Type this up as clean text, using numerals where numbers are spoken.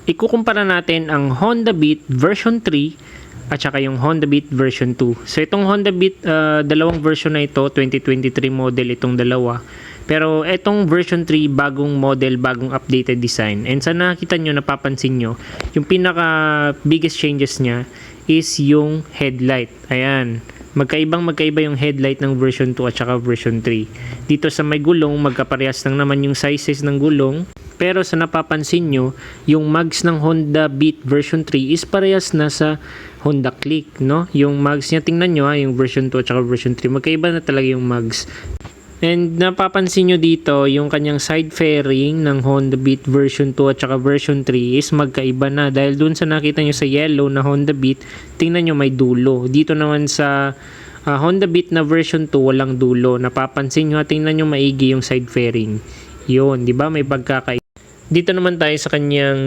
ikukumpara natin ang Honda Beat version 3 at saka yung Honda Beat version 2. So itong Honda Beat, dalawang version na ito, 2023 model itong dalawa. Pero itong version 3, bagong model, bagong updated design. And sa nakita nyo, napapansin nyo, yung pinaka biggest changes niya is yung headlight. Ayan. Magkaiba yung headlight ng version 2 at saka version 3. Dito sa may gulong, magkaparehas lang naman yung sizes ng gulong. Pero sa napapansin nyo, yung mags ng Honda Beat version 3 is parehas na sa Honda Click, no? Yung mags niya, tingnan nyo yung version 2 at saka version 3. Magkaiba na talaga yung mags. And napapansin nyo dito, yung kanyang side fairing ng Honda Beat version 2 at saka version 3 is magkaiba na. Dahil dun sa nakita nyo sa yellow na Honda Beat, tingnan nyo may dulo. Dito naman sa Honda Beat na version 2, walang dulo. Napapansin nyo, tingnan nyo maigi yung side fairing. Yun, di ba? May pagkakaiba. Dito naman tayo sa kanyang